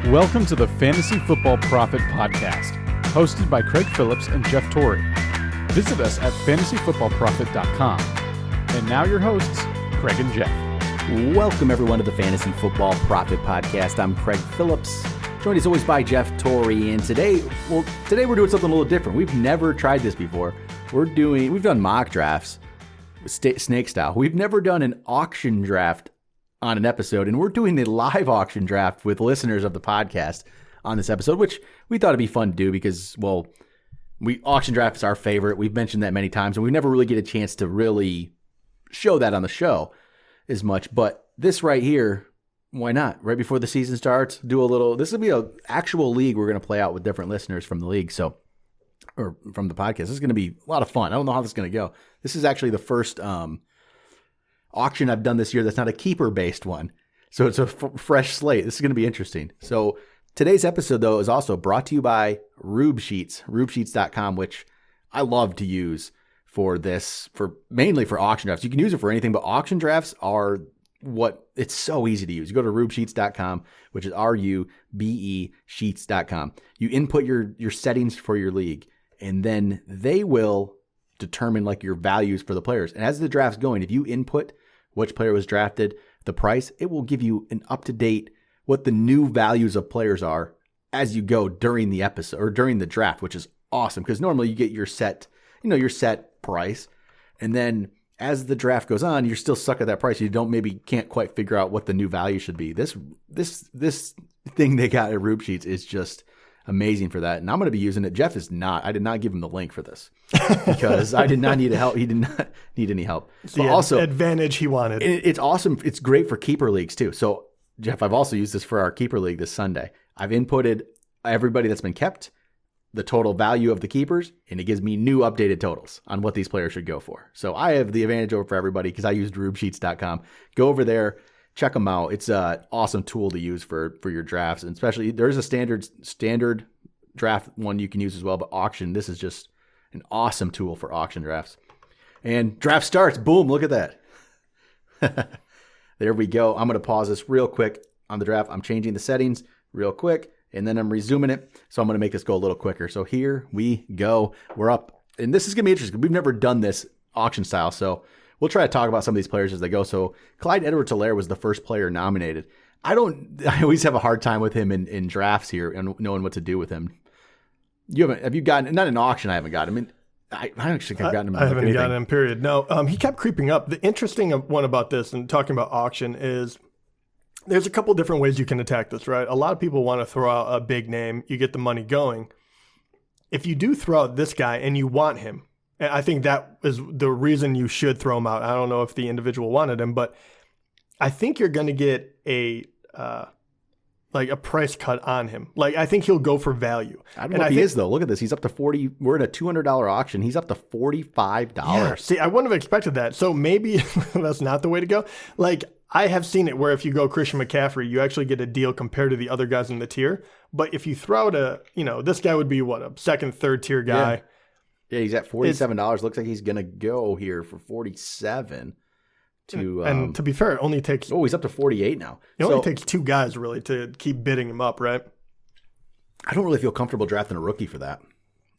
Welcome to the Fantasy Football Profit Podcast, hosted by Craig Phillips and Jeff Torrey. Visit us at fantasyfootballprofit.com. And now your hosts, Craig and Jeff. Welcome everyone to the Fantasy Football Profit Podcast. I'm Craig Phillips, joined as always by Jeff Torrey. And today we're doing something a little different. We've never tried this before. We've done mock drafts, snake style. We've never done an auction draft on an episode, and we're doing the live auction draft with listeners of the podcast on this episode, which we thought it'd be fun to do because, well, auction draft is our favorite. We've mentioned that many times, and we never really get a chance to really show that on the show as much. But this right here, why not? Right before the season starts, this will be an actual league we're going to play out with different listeners from the league, or from the podcast. This is going to be a lot of fun. I don't know how this is going to go. This is actually the first auction I've done this year that's not a keeper-based one. So it's a fresh slate. This is going to be interesting. So today's episode, though, is also brought to you by Rube Sheets, rubesheets.com, which I love to use for this, mainly for auction drafts. You can use it for anything, but auction drafts are it's so easy to use. You go to rubesheets.com, which is R-U-B-E sheets.com. You input your settings for your league, and then they will determine like your values for the players. And as the draft's going, if you input which player was drafted, the price, it will give you an up-to-date what the new values of players are as you go during the episode or during the draft, which is awesome because normally you get your set price. And then as the draft goes on, you're still stuck at that price. You can't quite figure out what the new value should be. This thing they got at Rube Sheets is just amazing for that. And I'm going to be using it. Jeff is not. I did not give him the link for this because I did not need help. He did not need any help. The also advantage he wanted. It's awesome. It's great for keeper leagues too. So Jeff, I've also used this for our keeper league this Sunday. I've inputted everybody that's been kept, the total value of the keepers, and it gives me new updated totals on what these players should go for. So I have the advantage over for everybody because I used rubesheets.com. Go over there. Check them out. It's an awesome tool to use for your drafts, and especially there's a standard draft one you can use as well, but auction, this is just an awesome tool for auction drafts. And draft starts. Boom, look at that. There we go. I'm going to pause this real quick on the draft. I'm changing the settings real quick, and then I'm resuming it. So I'm going to make this go a little quicker. So here we go. We're up. And this is going to be interesting. We've never done this auction style, so we'll try to talk about some of these players as they go. So Clyde Edwards-Helaire was the first player nominated. I always have a hard time with him in drafts here and knowing what to do with him. Have you gotten, not an auction, I haven't got him. I don't think I've gotten him. I haven't gotten him, period. No, he kept creeping up. The interesting one about this and talking about auction is there's a couple different ways you can attack this, right? A lot of people want to throw out a big name. You get the money going. If you do throw out this guy and you want him, and I think that is the reason you should throw him out. I don't know if the individual wanted him, but I think you're going to get a price cut on him. Like, I think he'll go for value. I don't know if he is, though. Look at this. He's up to 40. We're at a $200 auction. He's up to $45. Yeah. See, I wouldn't have expected that. So maybe that's not the way to go. Like, I have seen it where if you go Christian McCaffrey, you actually get a deal compared to the other guys in the tier. But if you throw out this guy would be a second, third tier guy. Yeah, he's at $47. Looks like he's going to go here for $47. And to be fair, it only takes... Oh, he's up to 48 now. It only takes two guys, really, to keep bidding him up, right? I don't really feel comfortable drafting a rookie for that.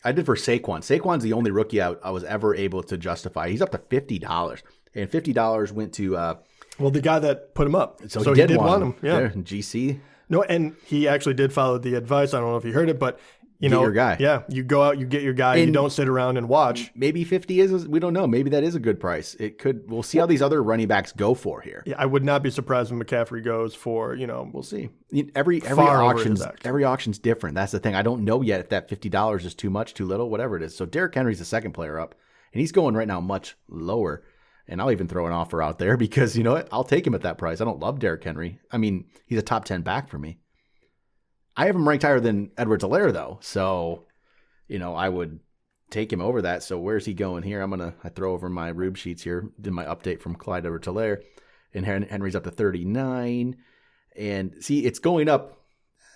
I did for Saquon. Saquon's the only rookie I was ever able to justify. He's up to $50. And $50 went to... the guy that put him up. So he did want him. Yeah. There, GC. No, and he actually did follow the advice. I don't know if you heard it, but... Get your guy. Yeah, you go out, you get your guy. And you don't sit around and watch. Maybe 50 is. We don't know. Maybe that is a good price. It could. We'll see how these other running backs go for here. Yeah, I would not be surprised when McCaffrey goes for. We'll see. Every auction's different. That's the thing. I don't know yet if that $50 is too much, too little, whatever it is. So Derrick Henry's the second player up, and he's going right now much lower. And I'll even throw an offer out there because you know what? I'll take him at that price. I don't love Derrick Henry. I mean, he's a top 10 back for me. I have him ranked higher than Edwards-Helaire though, so. I would take him over that. So where's he going here? I throw over my Rube Sheets here, did my update from Clyde Edwards-Helaire, and Henry's up to 39. And see, it's going up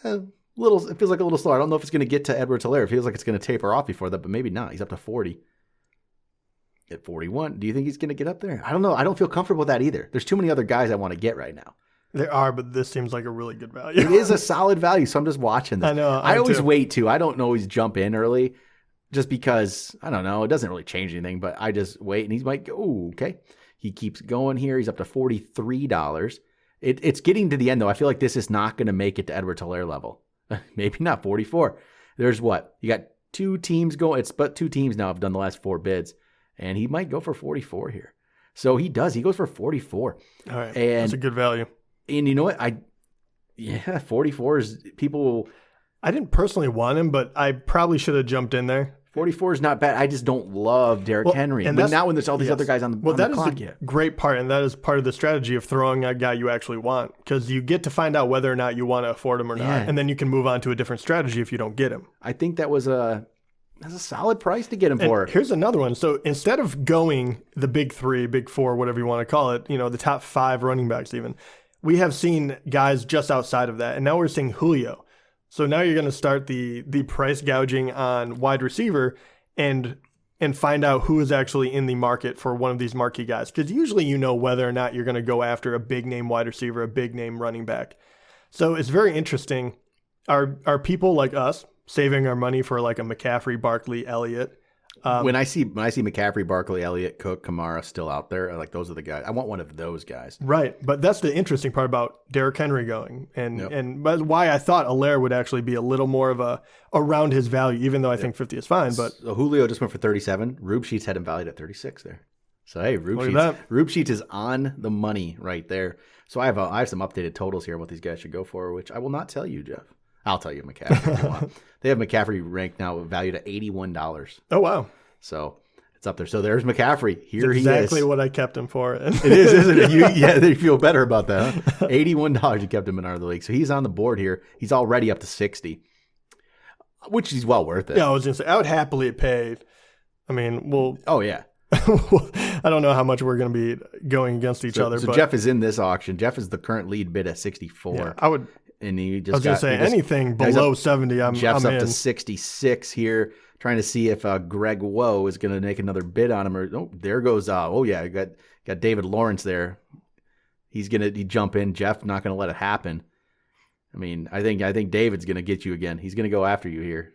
a little. It feels like a little slow. I don't know if it's going to get to Edwards-Helaire. It feels like it's going to taper off before that, but maybe not. He's up to 40. At 41, do you think he's going to get up there? I don't know. I don't feel comfortable with that either. There's too many other guys I want to get right now. There are, but this seems like a really good value. It is a solid value, so I'm just watching this. I know. I always wait too. I don't always jump in early just because, I don't know, it doesn't really change anything, but I just wait and he's like, oh, okay. He keeps going here. He's up to $43. It's getting to the end, though. I feel like this is not going to make it to Edwards-Helaire level. Maybe not 44. There's what? You got two teams going. It's but two teams now have done the last 4 bids, and he might go for 44 here. So he does. He goes for 44. All right. And, that's a good value. And you know what? 44 is people. I didn't personally want him, but I probably should have jumped in there. 44 is not bad. I just don't love Derrick Henry. And but now when there's all these other guys on the clock that is a great part, and that is part of the strategy of throwing a guy you actually want, because you get to find out whether or not you want to afford him or not, and then you can move on to a different strategy if you don't get him. I think that's a solid price to get him for. Here's another one. So instead of going the big 3, big 4, whatever you want to call it, the top 5 running backs even, we have seen guys just outside of that, and now we're seeing Julio. So now you're going to start the price gouging on wide receiver and find out who is actually in the market for one of these marquee guys. Because usually you know whether or not you're going to go after a big name wide receiver, a big name running back. So it's very interesting. Are people like us saving our money for like a McCaffrey, Barkley, Elliott? When I see McCaffrey, Barkley, Elliott, Cook, Kamara still out there, like those are the guys. I want one of those guys. Right, but that's the interesting part about Derrick Henry going, and why I thought Helaire would actually be a little more of around his value, even though I think 50 is fine. But so Julio just went for 37. Rube Sheets had him valued at 36 there. So hey, Rube Sheets is on the money right there. So I have some updated totals here on what these guys should go for, which I will not tell you, Jeff. I'll tell you McCaffrey if you want. They have McCaffrey ranked now valued at $81. Oh, wow. So it's up there. So there's McCaffrey. Here he is. Exactly what I kept him for. It is, isn't it? You feel better about that, huh? $81 you kept him in our league. So he's on the board here. He's already up to 60, which is well worth it. Yeah, I was going to say, I would happily pay. I mean, oh, yeah. I don't know how much we're going to be going against each other. So Jeff is in this auction. Jeff is the current lead bid at 64. Yeah, I would. And he just I was going to say, anything below 70, Jeff's I'm up in. to 66 here, trying to see if Greg Woe is going to make another bid on him. There goes, got David Lawrence there. He's going to jump in. Jeff not going to let it happen. I mean, I think David's going to get you again. He's going to go after you here.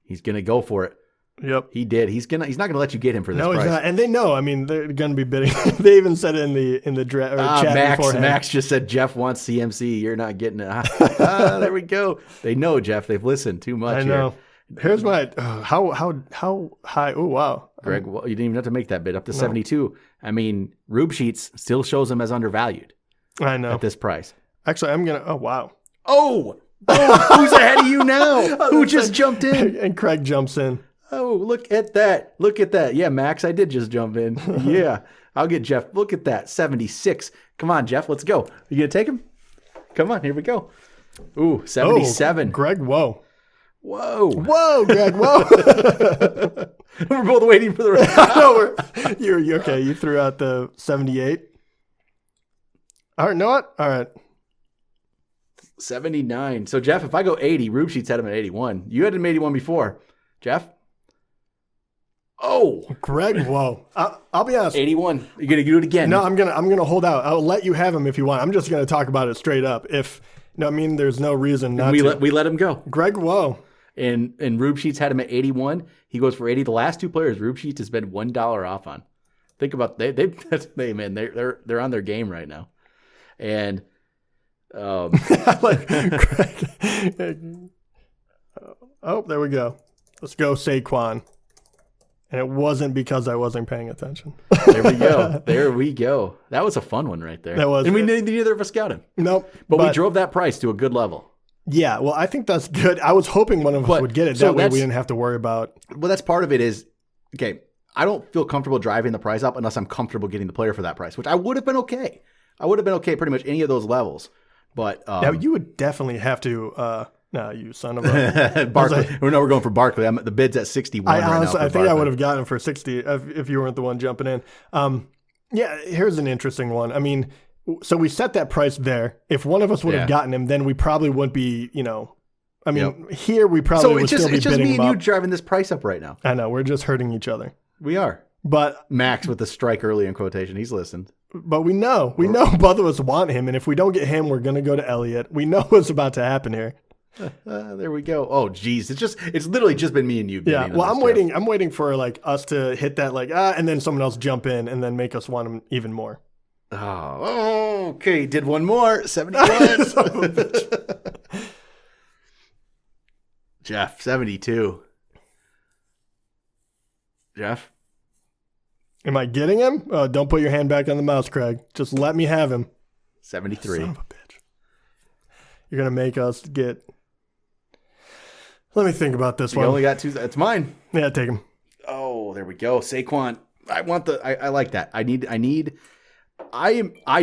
He's going to go for it. Yep, he did. He's not going to let you get him for this price. No, he's not. And they know. I mean, they're going to be bidding. They even said it in the draft chat beforehand. Max just said Jeff wants CMC. You're not getting it. There we go. They know, Jeff. They've listened too much. I know. Here's my how high. Oh wow, Greg. Well, you didn't even have to make that bid up to 72. I mean, Rube Sheets still shows him as undervalued. I know at this price. Actually, I'm gonna. Oh wow. Oh, who's ahead of you now? Who just jumped in? And Craig jumps in. Oh, look at that. Look at that. Yeah, Max, I did just jump in. Yeah, I'll get Jeff. Look at that. 76. Come on, Jeff. Let's go. You going to take him? Come on. Here we go. Ooh, 77. Oh, Greg, whoa. Whoa, Greg, whoa. We're both waiting for the rest. You're okay. You threw out the 78. All right, know what? All right. 79. So, Jeff, if I go 80, Rube Sheets had him at 81. You had him 81 before. Jeff? Oh, Greg! Whoa! I'll be honest. 81. You're gonna do it again? No, I'm gonna hold out. I'll let you have him if you want. I'm just gonna talk about it straight up. There's no reason not to. We let him go. Greg, whoa! And Rube Sheets had him at 81. He goes for 80. The last 2 players, Rube Sheets has been $1 off on. Think about they're on their game right now, and like Greg. Oh, there we go. Let's go, Saquon. And it wasn't because I wasn't paying attention. There we go. There we go. That was a fun one right there. That was. And neither of us got him. Nope. But we drove that price to a good level. Yeah, well, I think that's good. I was hoping one of us would get it. That way we didn't have to worry about. Well, that's part of it is, okay, I don't feel comfortable driving the price up unless I'm comfortable getting the player for that price, which I would have been okay. I would have been okay pretty much any of those levels. But now you would definitely have to. No, you son of a Barkley. We're going for Barkley. The bid's at 61 right now. I think I would have gotten him for 60 if you weren't the one jumping in. Yeah, here's an interesting one. I mean, so we set that price there. If one of us would have gotten him, then we probably wouldn't be, here we probably would still be bidding him up. So it's just me and you driving this price up right now. I know. We're just hurting each other. We are. But Max with the strike early in quotation. He's listened. But we know both of us want him, and if we don't get him, we're going to go to Elliott. We know what's about to happen here. There we go. Oh, geez. It's literally just been me and you. Yeah. Well, I'm waiting for like us to hit that and then someone else jump in and then make us want him even more. Oh, okay. Did one more. 71. Son of a bitch. Jeff, 72. Jeff? Am I getting him? Don't put your hand back on the mouse, Craig. Just let me have him. 73. Son of a bitch. You're going to make us get... Let me think about this one. You only got 2. It's mine. Yeah, take him. Oh, there we go. Saquon. I like that. I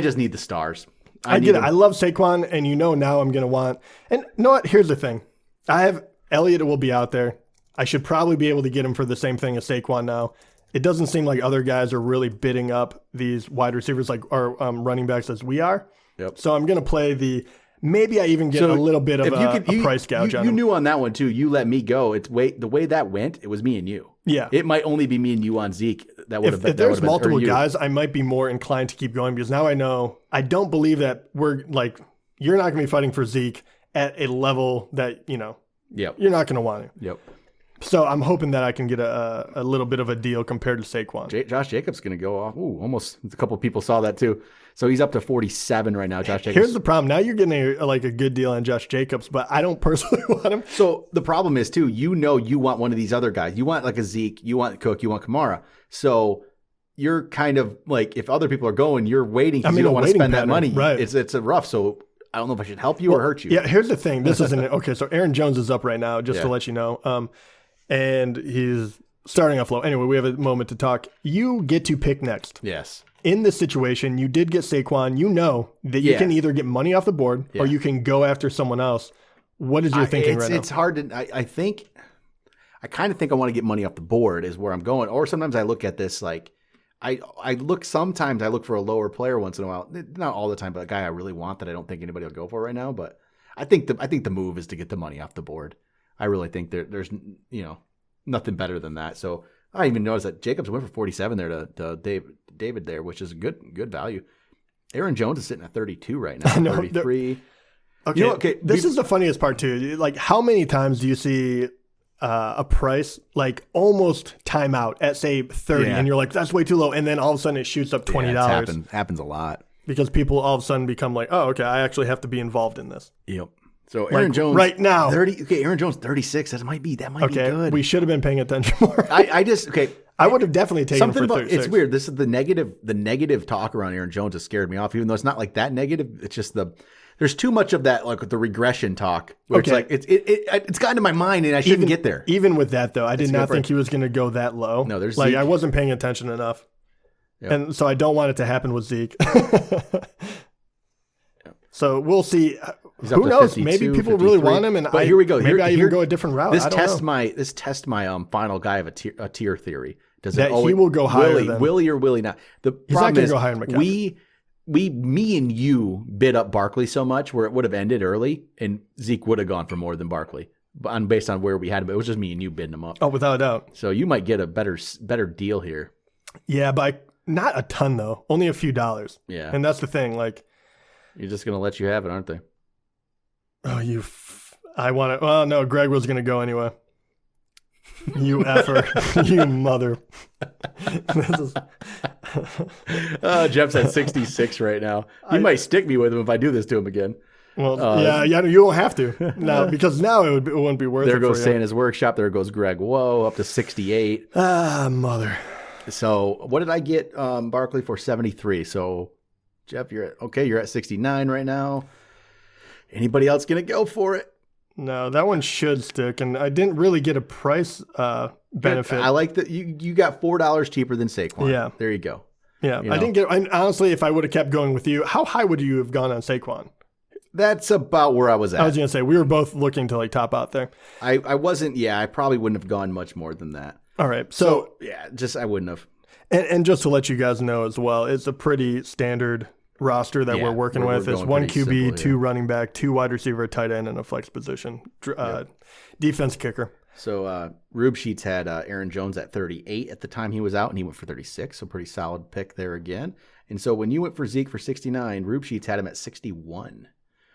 just need the stars. I get it. I love Saquon, and now I'm going to want... And you know what? Here's the thing. I have Elliott will be out there. I should probably be able to get him for the same thing as Saquon now. It doesn't seem like other guys are really bidding up these wide receivers or running backs as we are. Yep. So I'm going to play maybe I even get a little bit of a price gouge on him. You knew on that one too. You let me go. The way that went, it was me and you. Yeah. It might only be me and you on Zeke. That would have been. If there's multiple guys, I might be more inclined to keep going because now I know I don't believe that you're not going to be fighting for Zeke at a level that, Yep. you're not going to want to. Yep. So I'm hoping that I can get a little bit of a deal compared to Saquon. Josh Jacobs going to go off. Ooh, almost. A couple of people saw that too. So he's up to 47 right now, Josh Jacobs. Here's the problem. Now you're getting a good deal on Josh Jacobs, but I don't personally want him. So the problem is too, you want one of these other guys. You want like a Zeke, you want Cook, you want Kamara. So you're kind of like, if other people are going, you're waiting because you don't want to spend that money. Right. It's a rough. So I don't know if I should help you or hurt you. Yeah, here's the thing. This isn't okay. So Aaron Jones is up right now, just to let you know. And he's starting off low. Anyway, we have a moment to talk. You get to pick next. Yes. In this situation, you did get Saquon. You know that you can either get money off the board or you can go after someone else. What is your thinking right now? It's hard to. I kind of think I want to get money off the board is where I'm going. Or sometimes I look at this like sometimes I look for a lower player once in a while. Not all the time, but a guy I really want that I don't think anybody will go for right now. But I think the move is to get the money off the board. I really think there's nothing better than that. So I even noticed that Jacobs went for 47 there to David there, which is good value. Aaron Jones is sitting at 32 right now, 33. Okay, this is the funniest part too. Like, how many times do you see a price like almost time out at say 30, and you're like, that's way too low, and then all of a sudden it shoots up $20. Yeah, happens a lot because people all of a sudden become like, oh, okay, I actually have to be involved in this. Yep. So Aaron Jones right now, 30. Okay, Aaron Jones 36. That might be good. We should have been paying attention more. I would have definitely taken him for 36. It's weird. This is the negative talk around Aaron Jones has scared me off, even though it's not like that negative. It's just there's too much of that, like with the regression talk. Where it's like it's gotten to my mind, and I shouldn't get there. Even with that though, I did not think he was going to go that low. No, there's Zeke. I wasn't paying attention enough, and so I don't want it to happen with Zeke. So we'll see. Who knows? 52, maybe people 53. Really want him, and here we go. Maybe I even go a different route. This test my final guy of a tier theory. Does that he will go higher? Will he or will he not? The problem is, go higher than me and you bid up Barkley so much where it would have ended early, and Zeke would have gone for more than Barkley, based on where we had him. It was just me and you bidding him up. Oh, without a doubt. So you might get a better deal here. Yeah, but not a ton though. Only a few dollars. Yeah, and that's the thing. Like, you're just gonna let you have it, aren't they? Oh, I want to. Well, no, Greg was gonna go anyway. You effer, you mother. Jeff's at 66 right now. You might stick me with him if I do this to him again. Well, yeah, you won't have to now because now it wouldn't be worth it. There goes Santa's workshop. There goes Greg. Whoa, up to 68. Mother. So what did I get Barkley for? 73. So Jeff, you're at 69 right now. Anybody else gonna go for it? No, that one should stick, and I didn't really get a price benefit. I like that you got $4 cheaper than Saquon. Yeah, there you go. Yeah, I didn't get. Honestly, if I would have kept going with you, how high would you have gone on Saquon? That's about where I was at. I was gonna say we were both looking to like top out there. I wasn't. Yeah, I probably wouldn't have gone much more than that. All right, so yeah, I wouldn't have. And just to let you guys know as well, it's a pretty standard roster that we're working with. It's one QB, simple, 2 running back, 2 wide receiver, tight end, and a flex position. Defense kicker. So Rube Sheets had Aaron Jones at 38 at the time he was out, and he went for 36. So pretty solid pick there again. And so when you went for Zeke for 69, Rube Sheets had him at 61.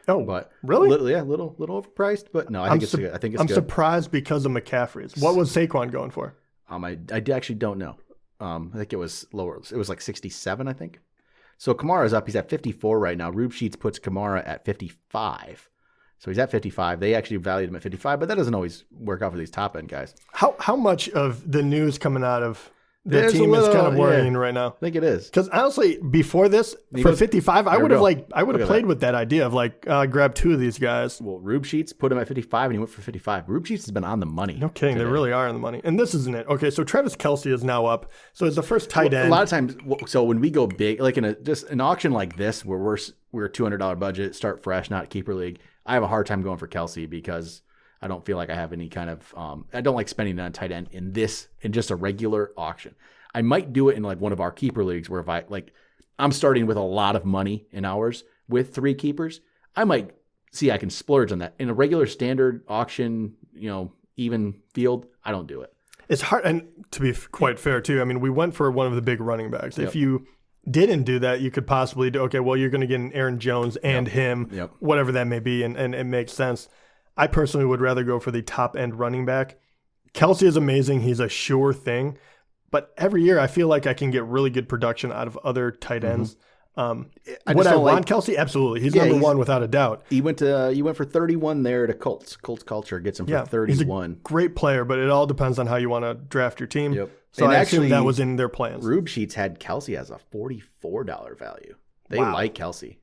Oh, But really? little overpriced, but no, I think it's good. I think it's I'm good. surprised because of McCaffrey's. What was Saquon going for? I actually don't know. I think it was lower. It was like 67, I think. So Kamara's up. He's at 54 right now. Rube Sheets puts Kamara at 55. So he's at 55. They actually valued him at 55, but that doesn't always work out for these top end guys. How much of the news coming out of the There's team a little, is kind of worrying yeah. right now? I think it is. Because honestly, before this, He for goes- 55, I There we would have go. Look at played that. with that idea of grab two of these guys. Well, Rube Sheets put him at 55, and he went for 55. Rube Sheets has been on the money. No kidding, they today. really are on the money. And this isn't it. Okay, so Travis Kelsey is now up. So it's the first tight Well, end. a lot of times, so when we go big, like in an auction like this, where we're $200 budget, start fresh, not keeper league, I have a hard time going for Kelsey because I don't feel like I have any kind of I don't like spending on a tight end in just a regular auction. I might do it in like one of our keeper leagues where if I'm starting with a lot of money in ours with 3 keepers, I might see I can splurge on that. In a regular standard auction, even field, I don't do it. It's hard, and to be quite fair too, I mean, we went for one of the big running backs. Yep. If you didn't do that, you could possibly do, okay, well, you're going to get an Aaron Jones and him, Yep. whatever that may be, and it makes sense. I personally would rather go for the top end running back. Kelsey is amazing. He's a sure thing. But every year I feel like I can get really good production out of other tight ends. Would I want Kelsey? Absolutely. He's number one without a doubt. He went for 31 there to Colts. Colts culture gets him for 31. He's a great player, but it all depends on how you want to draft your team. Yep. So And I actually, assume that was in their plans. Rube Sheets had Kelsey as a $44 value. They like Kelsey.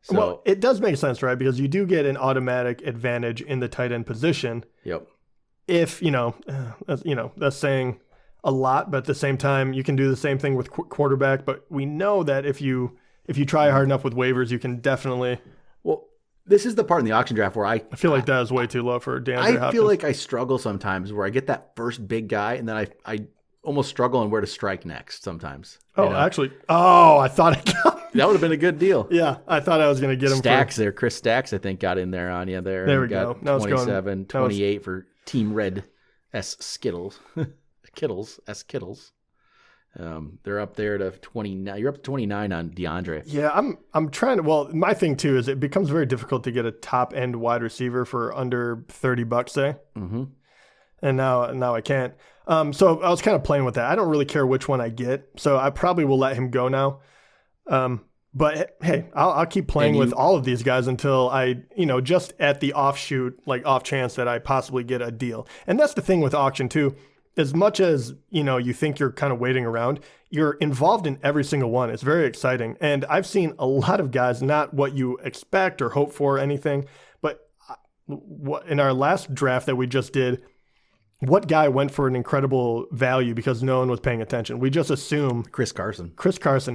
So, Well, it does make sense, right? Because you do get an automatic advantage in the tight end position. yep. If, that's saying a lot, but at the same time, you can do the same thing with quarterback. But we know that if you try hard enough with waivers, you can definitely. Well, this is the part in the auction draft where I feel like that is way too low for DeAndre Hopkins. I feel like I struggle sometimes where I get that first big guy and then I almost struggle on where to strike next sometimes. Actually, I thought it got that would have been a good deal. Yeah, I thought I was going to get him Stacks there. Chris Stacks, I think, got in there on you there. There we got go. 27, 28 for Team Red S Skittles. Kittles. They're up there to 29. You're up to 29 on DeAndre. Yeah, I'm trying to. Well, my thing too is it becomes very difficult to get a top end wide receiver for under $30, say. Mm-hmm. And now I can't. So I was kind of playing with that. I don't really care which one I get, so I probably will let him go now. But hey, I'll keep playing with all of these guys until I, just at the off chance that I possibly get a deal. And that's the thing with auction too. As much as, you think you're kind of waiting around, you're involved in every single one. It's very exciting. And I've seen a lot of guys, not what you expect or hope for or anything, but in our last draft that we just did, what guy went for an incredible value because no one was paying attention? We just assume Chris Carson.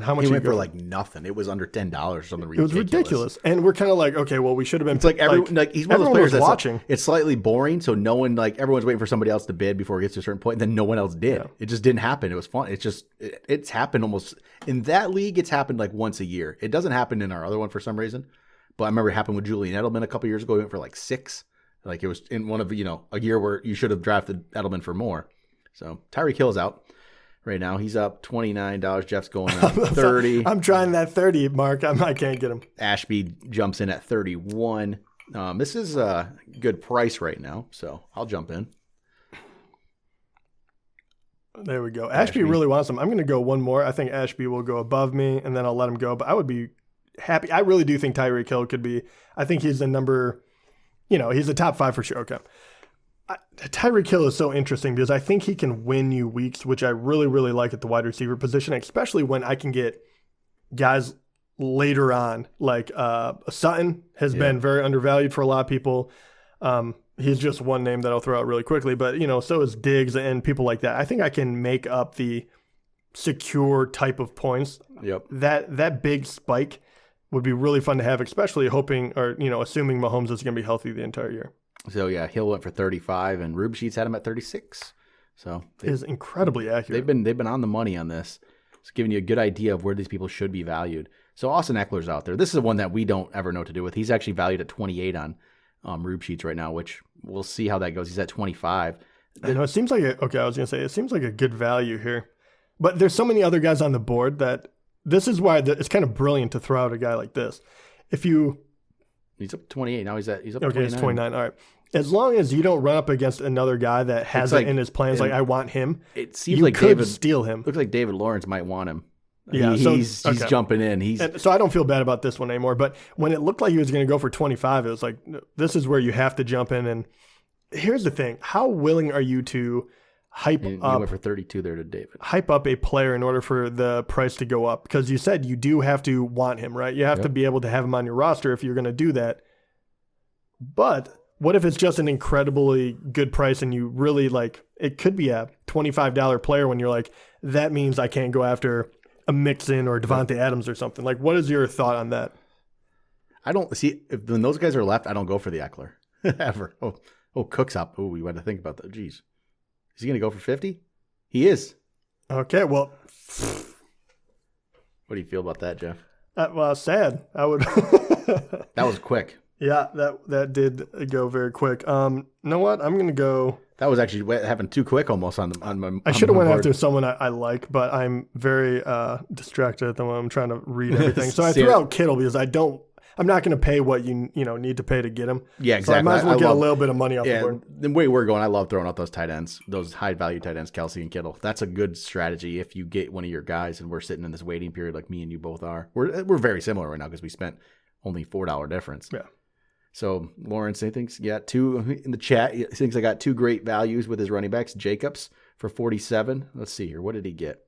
How much he went for like nothing. It was under $10 or something ridiculous. It was ridiculous. And we're kind of like, okay, well, we should have been. It's like he's one of those players that's watching. It's slightly boring, so no one everyone's waiting for somebody else to bid before it gets to a certain point, and then no one else did. Yeah. It just didn't happen. It was fun. It's happened almost in that league. It's happened like once a year. It doesn't happen in our other one for some reason, but I remember it happened with Julian Edelman a couple years ago. He went for like 6. Like it was in one of a year where you should have drafted Edelman for more. So Tyreek Hill's out right now. He's up $29. Jeff's going up 30. I'm trying that 30 mark. I can't get him. Ashby jumps in at 31. This is a good price right now, so I'll jump in. There we go. Ashby really wants him. I'm going to go one more. I think Ashby will go above me, and then I'll let him go. But I would be happy. I really do think Tyreek Hill could be. I think he's the number. He's a top 5 for sure. Okay. Tyreek Hill is so interesting because I think he can win you weeks, which I really, really like at the wide receiver position, especially when I can get guys later on. Like Sutton has been very undervalued for a lot of people. He's just one name that I'll throw out really quickly, but so is Diggs and people like that. I think I can make up the secure type of points. Yep. That big spike would be really fun to have, especially hoping or assuming Mahomes is going to be healthy the entire year. So yeah, Hill went for 35, and Rube Sheets had him at 36. So it is incredibly accurate. They've been on the money on this. It's giving you a good idea of where these people should be valued. So Austin Eckler's out there. This is one that we don't ever know what to do with. He's actually valued at 28 on Rube Sheets right now, which we'll see how that goes. He's at 25. I know it seems like it seems like a good value here, but there's so many other guys on the board that this is why it's kind of brilliant to throw out a guy like this. If you... He's up 28. Now he's up okay, 29. he's 29. All right. As long as you don't run up against another guy that has it in his plans, like, I want him, it seems you like could David steal him. Looks like David Lawrence might want him. Yeah, he's jumping in. And so I don't feel bad about this one anymore. But when it looked like he was going to go for 25, it was like, this is where you have to jump in. And here's the thing: how willing are you to hype up? You went for 32 there to David. Hype up a player in order for the price to go up? Because you said you do have to want him, right? You have to be able to have him on your roster if you're going to do that. But what if it's just an incredibly good price and you really like? It could be a $25 player when you're like, that means I can't go after a Mixon or Devontae Adams or something. Like, what is your thought on that? I don't see when those guys are left. I don't go for the Eckler ever. Oh, Cook's up. Oh, we had to think about that. Jeez, is he going to go for 50? He is. Okay, well, what do you feel about that, Jeff? Well, sad. I would. That was quick. Yeah, that did go very quick. You know what? I'm going to go. That was actually happened too quick almost on my. I should have went after someone I like, but I'm very distracted at the moment. I'm trying to read everything, so I threw out Kittle because I'm not going to pay what you need to pay to get him. Yeah, exactly. So I might as well get a little bit of money off the board. The way we're going, I love throwing out those tight ends, those high value tight ends, Kelsey and Kittle. That's a good strategy if you get one of your guys, and we're sitting in this waiting period like me and you both are. We're very similar right now because we spent only $4 difference. Yeah. So Lawrence, he thinks two in the chat. He thinks I got two great values with his running backs. Jacobs for 47. Let's see here. What did he get?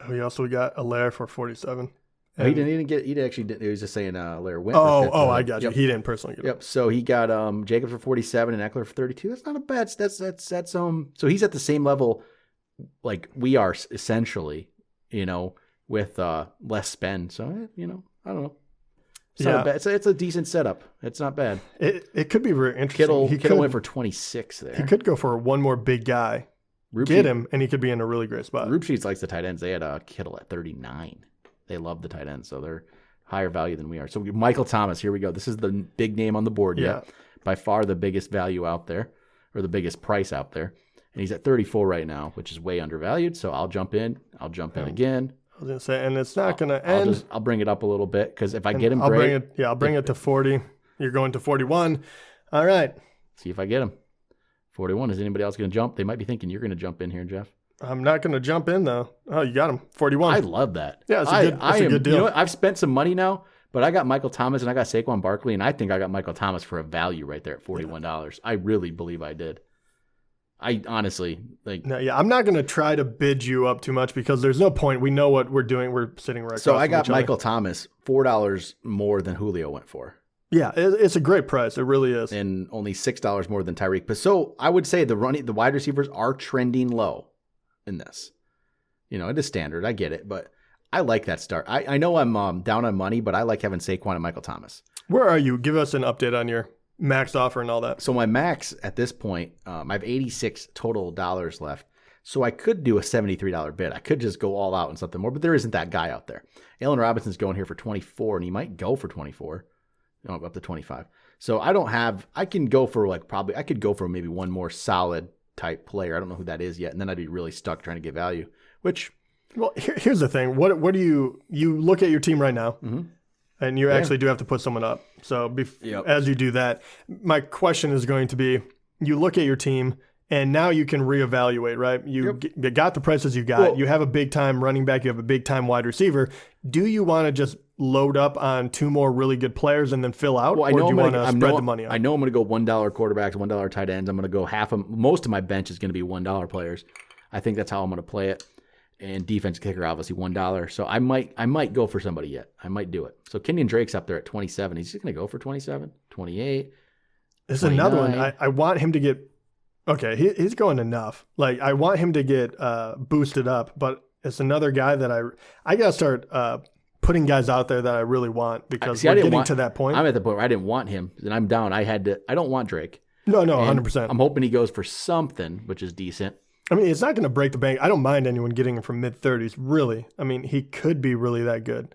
Oh, he also got Allaire for 47. Oh, he didn't get. He actually didn't. He was just saying Allaire went. I got you. He didn't personally get it. Yep. So he got Jacobs for 47 and Eckler for 32. That's not a bad. That's So he's at the same level like we are essentially. With less spend. So I don't know. It's not bad. It's a decent setup. It's not bad. It could be very interesting. Kittle went for 26 there. He could go for one more big guy, get him, and he could be in a really great spot. Rube Sheets likes the tight ends. They had Kittle at 39. They love the tight ends, so they're higher value than we are. So Michael Thomas, here we go. This is the big name on the board. Yeah. By far the biggest value out there, or the biggest price out there. And he's at 34 right now, which is way undervalued. So I'll jump in. I'll jump in again. I was going to say, and it's not going to end. I'll bring it up a little bit because if I get him, I'll bring it to 40. You're going to 41. All right. See if I get him. 41. Is anybody else going to jump? They might be thinking you're going to jump in here, Jeff. I'm not going to jump in, though. Oh, you got him. 41. I love that. Yeah, it's a good deal. You know what? I've spent some money now, but I got Michael Thomas and I got Saquon Barkley, and I think I got Michael Thomas for a value right there at $41. Yeah. I really believe I did. I honestly I'm not going to try to bid you up too much because there's no point. We know what we're doing. We're sitting right. So I got Michael Thomas $4 more than Julio went for. Yeah, it's a great price. It really is, and only $6 more than Tyreek. But so I would say the wide receivers are trending low in this. It is standard. I get it, but I like that start. I know I'm down on money, but I like having Saquon and Michael Thomas. Where are you? Give us an update on your max offer and all that. So my max at this point, I have 86 total dollars left. So I could do a $73 bid. I could just go all out on something more, but there isn't that guy out there. Allen Robinson's going here for 24, and he might go for 24, up to 25. So I can go for I could go for maybe one more solid type player. I don't know who that is yet, and then I'd be really stuck trying to get value. Well, here's the thing. What do you look at your team right now? Mm-hmm. And you actually do have to put someone up. So as you do that, my question is going to be, you look at your team, and now you can reevaluate, right? You got the prices you got. Well, you have a big-time running back. You have a big-time wide receiver. Do you want to just load up on two more really good players and then fill out? Or do you want to spread the money out? I know I'm going to go $1 quarterbacks, $1 tight ends. I'm going to go most of my bench is going to be $1 players. I think that's how I'm going to play it. And defense kicker, obviously $1. So I might go for somebody yet. I might do it. So Kenyon Drake's up there at 27. He's just going to go for 27, 28. This is another one. I want him to get. Okay, he's going enough. Like I want him to get boosted up, but it's another guy that I got to start putting guys out there that I really want because we're getting to that point. I'm at the point where I didn't want him, and I'm down. I don't want Drake. No, 100%. I'm hoping he goes for something, which is decent. I mean, it's not going to break the bank. I don't mind anyone getting him from mid-30s, really. I mean, he could be really that good.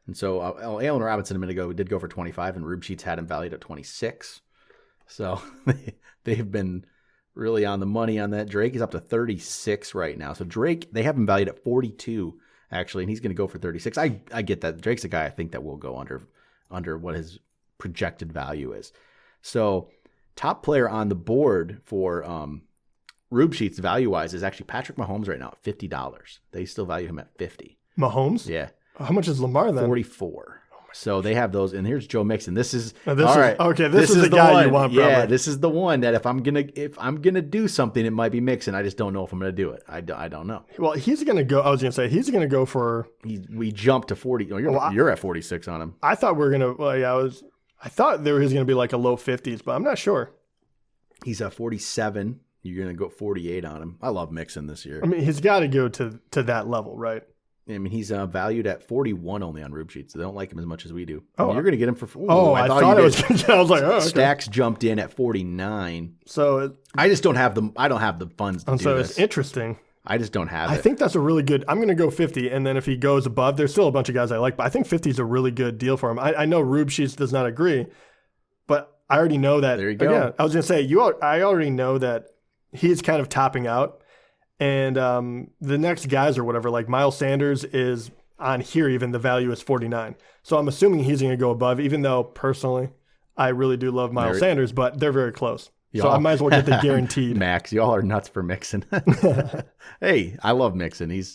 And so Allen Robinson a minute ago did go for 25, and Rube Sheets had him valued at 26. So they've been really on the money on that. Drake is up to 36 right now. So Drake, they have him valued at 42 actually, and he's going to go for 36. I get that. Drake's a guy I think that will go under what his projected value is. So top player on the board for Rube Sheets value-wise is actually Patrick Mahomes right now at $50. They still value him at $50. Mahomes? Yeah. How much is Lamar then? 44. So they have those, and here's Joe Mixon. This is This is the guy one. you want. Probably. Yeah, this is the one that if I'm gonna do something, it might be Mixon. I just don't know if I'm gonna do it. I don't know. Well, he's gonna go. I was gonna say he's gonna go for. We jumped to 40. Oh, you're at 46 on him. I thought we were gonna. Well, yeah, I thought there was gonna be like a low 50s, but I'm not sure. He's at 47. You're gonna go 48 on him. I love Mixon this year. I mean, he's got to go to that level, right? I mean, he's valued at 41 only on Rube Sheets. So they don't like him as much as we do. Oh, you're going to get him for. I thought it was. I was like, oh, okay. Stacks jumped in at 49. So I just don't have the. I don't have the funds to do so this. It's interesting. I just don't have it. I think that's a really good. I'm going to go 50, and then if he goes above, there's still a bunch of guys I like, but I think 50 is a really good deal for him. I know Rube Sheets does not agree, but I already know that. There you go. Again, I was going to say I already know that he's kind of topping out, and the next guys or whatever, like Miles Sanders is. On here, even the value is 49. So I'm assuming he's going to go above, even though personally, I really do love Miles Sanders, but they're very close. So I might as well get the guaranteed. Max, y'all are nuts for Mixon. Hey, I love Mixon. He's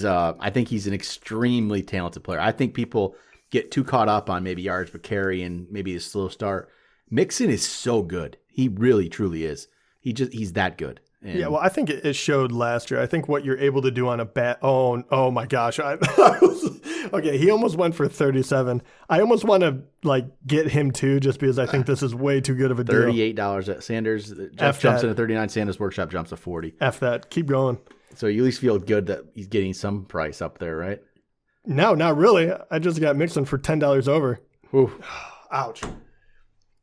I think he's an extremely talented player. I think people get too caught up on maybe yards per carry and maybe a slow start. Mixon is so good. He really, truly is. He's that good. And yeah, well, I think it showed last year. I think what you're able to do on a bat. Oh my gosh! Okay, he almost went for 37. I almost want to get him too, just because I think this is way too good of a deal. $38 at Sanders. Jeff jumps in at 39. Sanders Workshop jumps to 40. F that. Keep going. So you at least feel good that he's getting some price up there, right? No, not really. I just got Mixon for $10 over. Ooh. Ouch.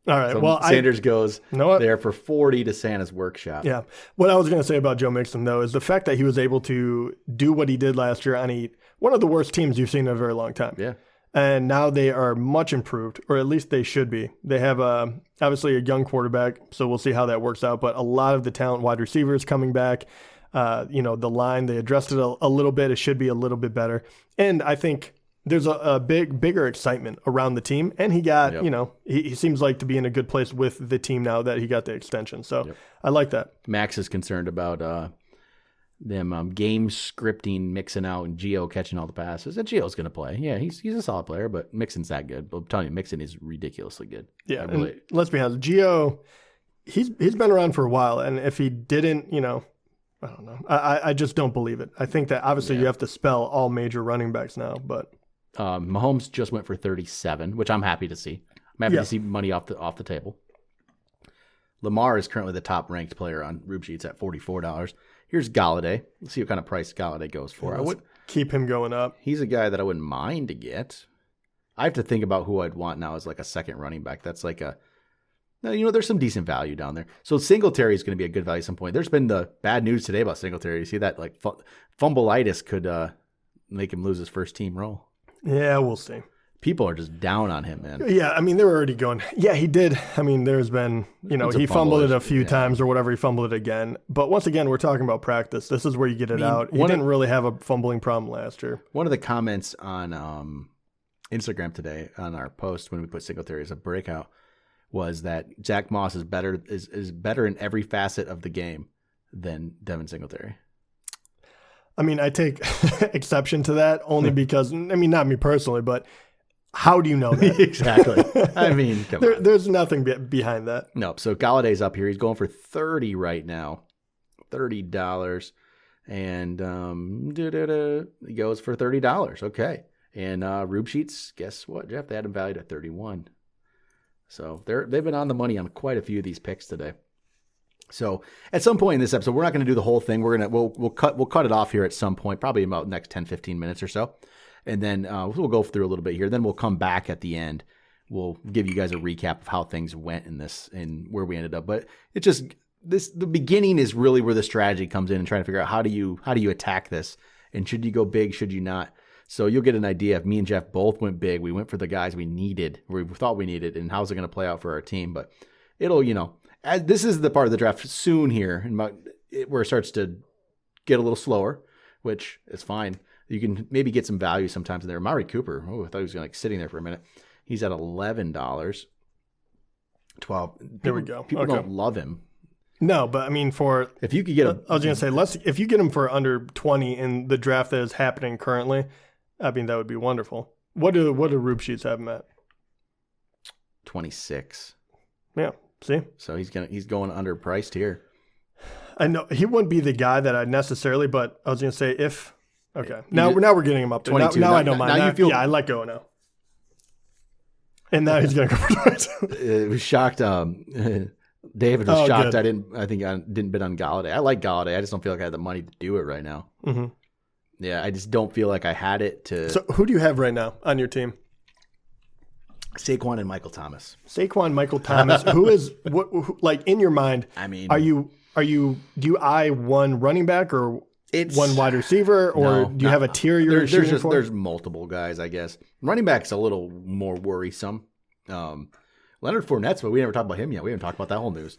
All right. So Sanders goes there for 40 to Santa's Workshop. Yeah. What I was going to say about Joe Mixon, though, is the fact that he was able to do what he did last year on one of the worst teams you've seen in a very long time. Yeah. And now they are much improved, or at least they should be. They have obviously a young quarterback, so we'll see how that works out. But a lot of the talent wide receivers coming back. The line, they addressed it a little bit. It should be a little bit better. And I think there's a bigger excitement around the team, and he got, he seems like to be in a good place with the team now that he got the extension. So I like that. Max is concerned about them game scripting, Mixon out, and Gio catching all the passes. And Gio's going to play. Yeah, he's a solid player, but Mixon's that good. But I'm telling you, Mixon is ridiculously good. Yeah, and let's be honest, Gio, he's been around for a while, and if he didn't, I don't know. I just don't believe it. I think that obviously you have to spell all major running backs now, but. Mahomes just went for 37, which I'm happy to see. I'm happy to see money off the table. Lamar is currently the top ranked player on Rube Sheets at $44. Here's Galladay. Let's see what kind of price Galladay goes for. I would keep him going up. He's a guy that I wouldn't mind to get. I have to think about who I'd want now as like a second running back. That's like there's some decent value down there. So Singletary is going to be a good value at some point. There's been the bad news today about Singletary. You see that fumbleitis could make him lose his first team role. Yeah, we'll see. People are just down on him, man. Yeah, I mean, they were already going, yeah, he did. I mean, there's been, he fumbled it a few times or whatever. He fumbled it again. But once again, we're talking about practice. This is where you get it out. He didn't really have a fumbling problem last year. One of the comments on Instagram today on our post when we put Singletary as a breakout was that Zach Moss is better in every facet of the game than Devin Singletary. I mean, I take exception to that only because, not me personally, but how do you know that? Exactly. I mean, come on. There's nothing behind that. Nope. So Galladay's up here. He's going for $30 right now. $30. And he goes for $30. Okay. And Rube Sheets, guess what, Jeff? They had him valued at 31. So they've been on the money on quite a few of these picks today. So at some point in this episode, we're not going to do the whole thing. We'll cut it off here at some point, probably about the next 10, 15 minutes or so. And then we'll go through a little bit here. Then we'll come back at the end. We'll give you guys a recap of how things went in this and where we ended up. But it's just the beginning is really where the strategy comes in and trying to figure out how do you attack this, and should you go big, should you not? So you'll get an idea. If me and Jeff both went big, we went for the guys we thought we needed, and how's it going to play out for our team? But it'll, this is the part of the draft soon here, where it starts to get a little slower, which is fine. You can maybe get some value sometimes in there. Amari Cooper. Oh, I thought he was sitting there for a minute. He's at $11. 12. There we go. People don't love him. No, but I mean, if you could get I was going to say, if you get him for under 20 in the draft that is happening currently, I mean, that would be wonderful. What do Rube Sheets have him at? 26. Yeah. See? So he's going underpriced here. I know he wouldn't be the guy that I'd necessarily, but I was going to say now we're getting him up there. Now I don't mind. Now I let go now. And now he's going to go for 22. It was shocked. David was shocked. Good. I didn't bid on Galladay. I like Galladay. I just don't feel like I had the money to do it right now. Mm-hmm. Yeah, I just don't feel like I had it to. So who do you have right now on your team? Saquon and Michael Thomas. Saquon, Michael Thomas. Who is like in your mind? I mean, do you eye one running back or one wide receiver, or do you have a tier you're shooting for? There's multiple guys, I guess. Running back's a little more worrisome. Leonard Fournette's, but we never talked about him yet. We haven't talked about that whole news.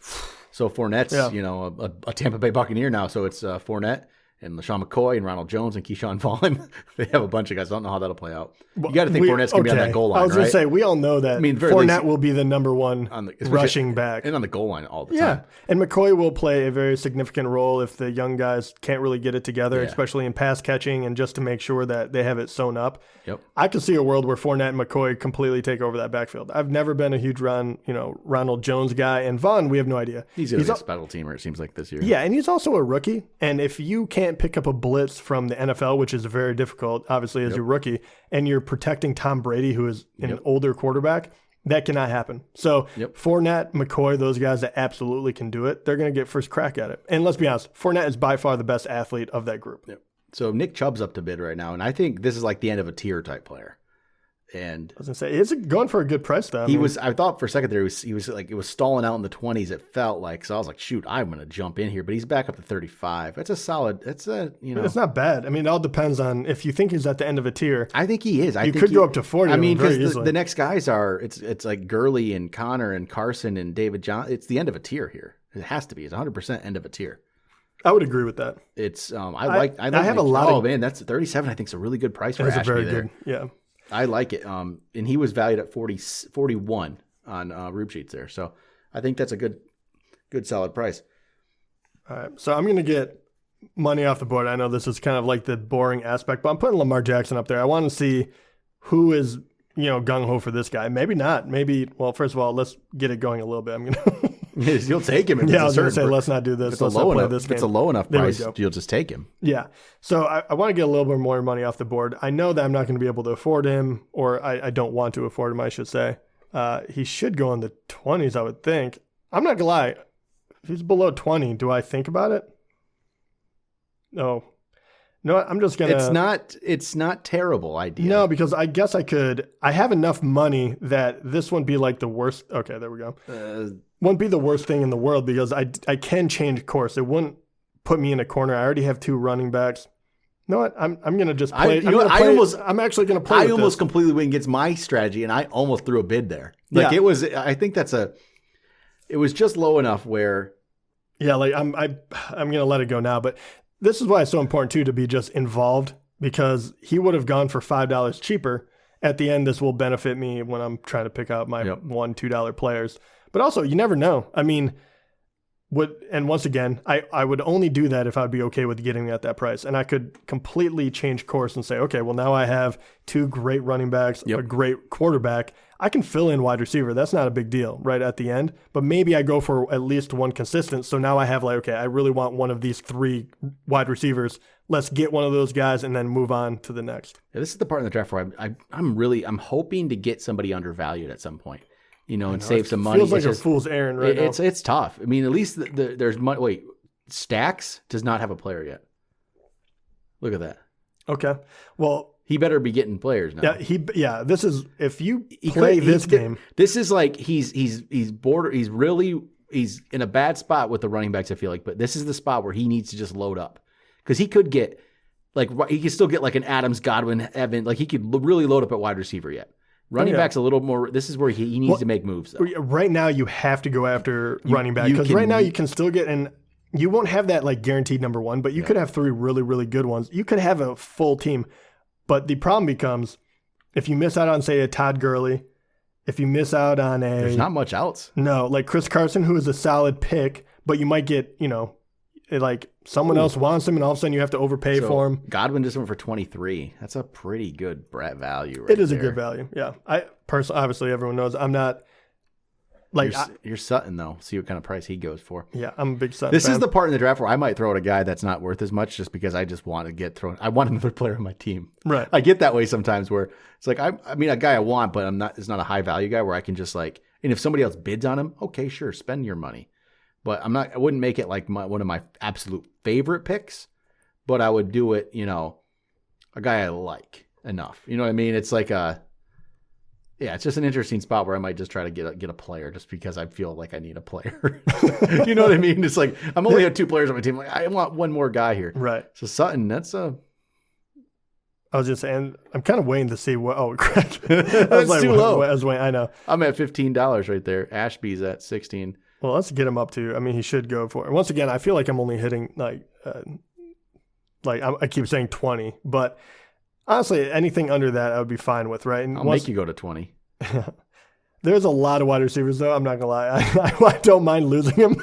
So Fournette's, a Tampa Bay Buccaneer now. So it's Fournette and LaShawn McCoy and Ronald Jones and Keyshawn Vaughn. They have a bunch of guys. I don't know how that'll play out. You got to think Fournette's going to be on that goal line, right? I was going to say, we all know that Fournette will be the number one rushing back. And on the goal line all the time. Yeah, and McCoy will play a very significant role if the young guys can't really get it together, especially in pass catching and just to make sure that they have it sewn up. Yep. I could see a world where Fournette and McCoy completely take over that backfield. I've never been a huge Ronald Jones guy, and Vaughn, we have no idea. He's going to be a special teamer, it seems like, this year. Yeah, and he's also a rookie, and if you can't pick up a blitz from the NFL, which is very difficult, obviously, as a rookie, and you're protecting Tom Brady, who is an older quarterback, that cannot happen. So Fournette, McCoy, those guys that absolutely can do it, they're going to get first crack at it. And let's be honest, Fournette is by far the best athlete of that group. Yep. So Nick Chubb's up to bid right now, and I think this is like the end of a tier type player. And I was gonna say, is it going for a good price though? I thought for a second there he was like, it was stalling out in the 20s. It felt like, so I was like, shoot, I'm gonna jump in here, but he's back up to 35. That's a solid. It's not bad. I mean, it all depends on if you think he's at the end of a tier. I think he is. You could go up to 40. I mean, because the next guys are it's like Gurley and Connor and Carson and David John. It's the end of a tier here. It has to be. It's 100% end of a tier. I would agree with that. It's I have a lot. Oh man, that's 37. I think is a really good price for Ashby. Very good. Yeah. I like it. And he was valued at 41 on Rube Sheets there. So I think that's a good solid price. All right. So I'm going to get money off the board. I know this is kind of like the boring aspect, but I'm putting Lamar Jackson up there. I want to see who is, gung-ho for this guy. Maybe not. Maybe, well, first of all, let's get it going a little bit. I'm going to... You'll take him. I was going to say, let's not do this. Let's not play this game. If it's a low enough price, you'll just take him. Yeah. So I want to get a little bit more money off the board. I know that I'm not going to be able to afford him, or I don't want to afford him, I should say. He should go in the 20s, I would think. I'm not going to lie. If he's below 20, do I think about it? No. No, I'm just going to... It's not terrible idea. No, because I guess I could... I have enough money that this wouldn't be like the worst... Okay, there we go. Wouldn't be the worst thing in the world because I can change course. It wouldn't put me in a corner. I already have two running backs. You know what? I'm going to just play... I'm actually going to play I almost completely went against my strategy, and I almost threw a bid there. It was... I think it was just low enough where... Yeah, like I'm going to let it go now, but... This is why it's so important, too, to be just involved because he would have gone for $5 cheaper. At the end, this will benefit me when I'm trying to pick out my $1, $2 players. But also, you never know. I mean, and once again, I would only do that if I'd be okay with getting at that price. And I could completely change course and say, okay, well, now I have two great running backs, a great quarterback. I can fill in wide receiver. That's not a big deal right at the end. But maybe I go for at least one consistent. So now I have I really want one of these three wide receivers. Let's get one of those guys and then move on to the next. Yeah, this is the part in the draft where I'm hoping to get somebody undervalued at some point. And save some money. Feels like a fool's errand right now. It's tough. I mean, at least there's money. Wait, Stacks does not have a player yet. Look at that. Okay. Well, he better be getting players now. Yeah. This is if you play this game. This is like he's bored. He's in a bad spot with the running backs. I feel like, but this is the spot where he needs to just load up because he could get he could still get like an Adams, Godwin, Evan. Like he could really load up at wide receiver yet. Running back's a little more. This is where he needs to make moves. Though. Right now, you have to go after running back because right now you can still get you won't have that like guaranteed number one, but you could have 3 really, really good ones. You could have a full team. But the problem becomes if you miss out on, say, a Todd Gurley, if you miss out on there's not much else. No, like Chris Carson, who is a solid pick, but you might get, like someone else wants him and all of a sudden you have to overpay for him. Godwin just went for 23. That's a pretty good value. It is a good value. Yeah. I personally, obviously everyone knows I'm not like you're Sutton though. See what kind of price he goes for. Yeah. I'm a big Sutton This fan. is the part in the draft where I might throw at a guy that's not worth as much just because I just want to get thrown. I want another player on my team. Right. I get that way sometimes where it's like, I mean, a guy I want, but it's not a high value guy where I can just like, and if somebody else bids on him, okay, sure. Spend your money. But I wouldn't make it like one of my absolute favorite picks, but I would do it, a guy I like enough. You know what I mean? It's like it's just an interesting spot where I might just try to get a player just because I feel like I need a player. You know what I mean? It's like, I'm only have 2 players on my team. Like, I want one more guy here. Right. So Sutton, I was just saying, I'm kind of waiting to see what, Craig. That's too low. I was waiting, I know. I'm at $15 right there. Ashby's at 16. Well, let's get him up to. I mean, he should go for it. Once again, I feel like I'm only hitting I keep saying 20, but honestly, anything under that I would be fine with, right? And I'll make you go to 20. There's a lot of wide receivers, though. I'm not gonna lie. I don't mind losing him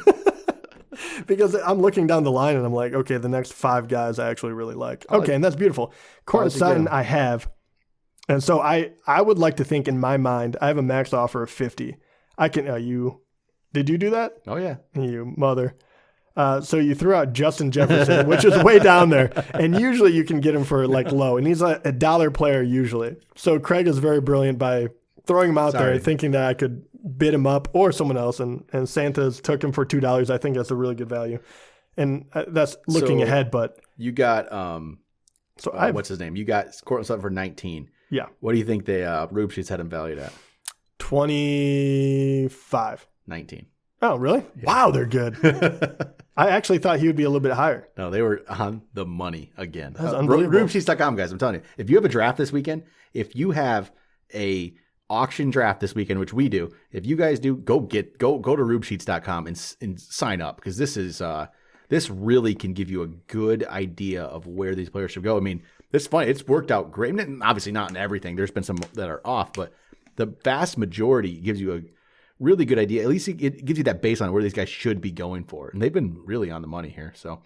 because I'm looking down the line and I'm like, okay, the next 5 guys I actually really like. Okay, and that's beautiful. Cortland Sutton, I have, and so I would like to think in my mind I have a max offer of 50. I can. Did you do that? Oh, yeah. You mother. So you threw out Justin Jefferson, which is way down there. And usually you can get him for like low. And he's a $1 player usually. So Craig is very brilliant by throwing him out there, thinking that I could bid him up or someone else. And Santa's took him for $2. I think that's a really good value. And that's looking ahead. But you got, what's his name? You got Cortland Sutton for 19. Yeah. What do you think the Rube Sheets had him valued at? 25. 19. Oh, really? Yeah. Wow, they're good. I actually thought he would be a little bit higher. No, they were on the money again. That's unbelievable. RubeSheets.com, guys. I'm telling you, if you have a draft this weekend, if you have a auction draft this weekend, which we do, if you guys do, go to RubeSheets.com and sign up because this really can give you a good idea of where these players should go. I mean, it's funny. It's worked out great. Obviously, not in everything. There's been some that are off, but the vast majority gives you a really good idea. At least it gives you that baseline of where these guys should be going for. And they've been really on the money here. So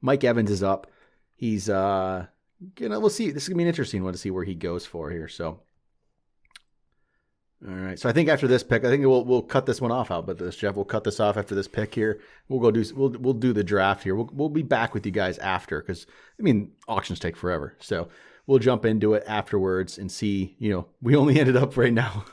Mike Evans is up. He's, we'll see. This is going to be an interesting one to see where he goes for here. So, all right. So I think after this pick, I think we'll cut this one off. How about this, Jeff? We'll cut this off after this pick here. We'll do the draft here. We'll be back with you guys after because, auctions take forever. So we'll jump into it afterwards and see, we only ended up right now.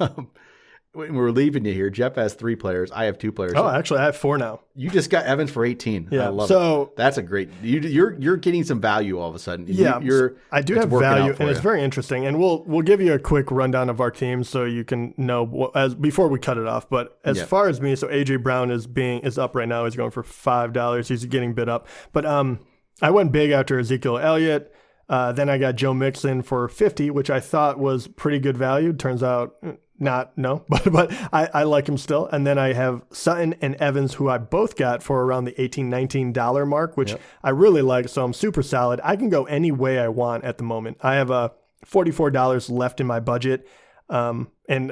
When we're leaving you here, Jeff has 3 players. I have 2 players. Oh, actually, I have 4 now. You just got Evans for 18. Yeah, I love it. That's a great. You're getting some value all of a sudden. Yeah, I do have value, and it's very interesting. And we'll give you a quick rundown of our team so you can know before we cut it off. But as far as me, so AJ Brown is up right now. He's going for $5. He's getting bid up. But I went big after Ezekiel Elliott. Then I got Joe Mixon for 50, which I thought was pretty good value. Turns out. But I like him still. And then I have Sutton and Evans, who I both got for around the $18, $19 mark, which I really like. So I'm super solid. I can go any way I want at the moment. I have $44 left in my budget. And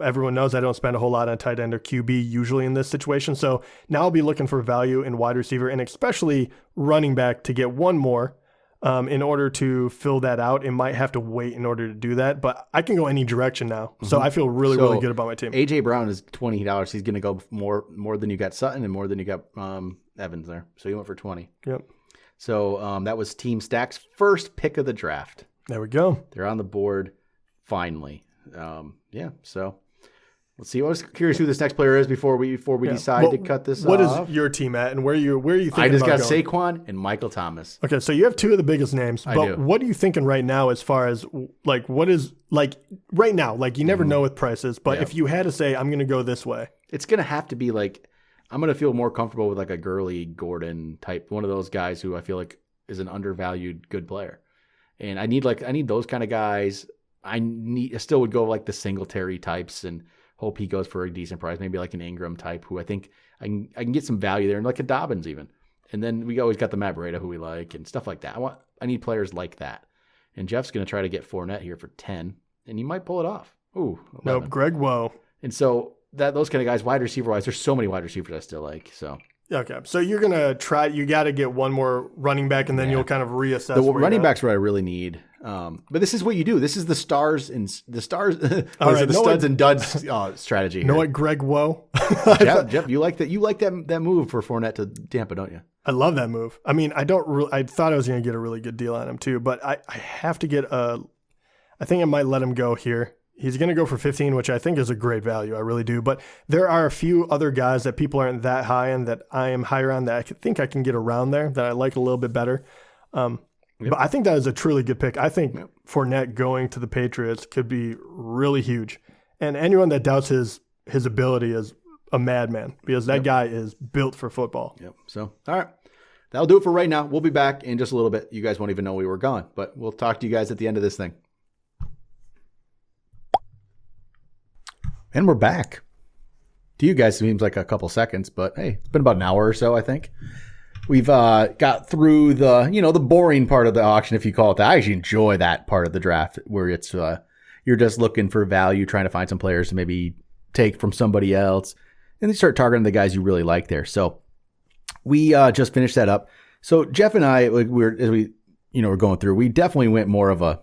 everyone knows I don't spend a whole lot on tight end or QB usually in this situation. So now I'll be looking for value in wide receiver and especially running back to get one more. In order to fill that out, it might have to wait in order to do that, but I can go any direction now. Mm-hmm. So I feel really good about my team. AJ Brown is $20. He's going to go more than you got Sutton and more than you got Evans there. So you went for 20. Yep. So that was Team Stack's first pick of the draft. There we go. They're on the board finally. So let's see. I was curious who this next player is before we decide to cut this off. What is your team at, and where are you thinking I just about got going? Saquon and Michael Thomas. Okay, so you have 2 of the biggest names, but what are you thinking right now as far as like what is like right now? Like you never know with prices, but if you had to say I'm going to go this way, it's going to have to be like I'm going to feel more comfortable with like a Gurley, Gordon type, one of those guys who I feel like is an undervalued good player, and I need those kind of guys. I still would go like the Singletary types and hope he goes for a decent price, maybe like an Ingram type who I think I can get some value there, and like a Dobbins even. And then we always got the Matt Breida who we like and stuff like that. I need players like that. And Jeff's going to try to get Fournette here for 10, and he might pull it off. Ooh, 11. Nope, Greg Woe. And so those kind of guys, wide receiver wise, there's so many wide receivers I still like. So okay, so you're going to try. You got to get one more running back, and then you'll kind of reassess. The running back's what I really need. But this is what you do. This is the stars and the stars. All right, the studs and duds strategy. You know what, Greg Woe? Jeff, you like that? You like that move for Fournette to Tampa, don't you? I love that move. I mean, I thought I was going to get a really good deal on him too, but I have to get I think I might let him go here. He's going to go for 15, which I think is a great value. I really do. But there are a few other guys that people aren't that high on that I am higher on that I think I can get around there that I like a little bit better. But I think that is a truly good pick. I think Fournette going to the Patriots could be really huge. And anyone that doubts his ability is a madman because that guy is built for football. Yep. So, all right. That'll do it for right now. We'll be back in just a little bit. You guys won't even know we were gone, but we'll talk to you guys at the end of this thing. And we're back. To you guys, it seems like a couple seconds, but hey, it's been about an hour or so, I think. We've got through the boring part of the auction, if you call it that. I actually enjoy that part of the draft where it's you're just looking for value, trying to find some players to maybe take from somebody else, and then start targeting the guys you really like there. So we just finished that up. So Jeff and I, we're going through, we definitely went more of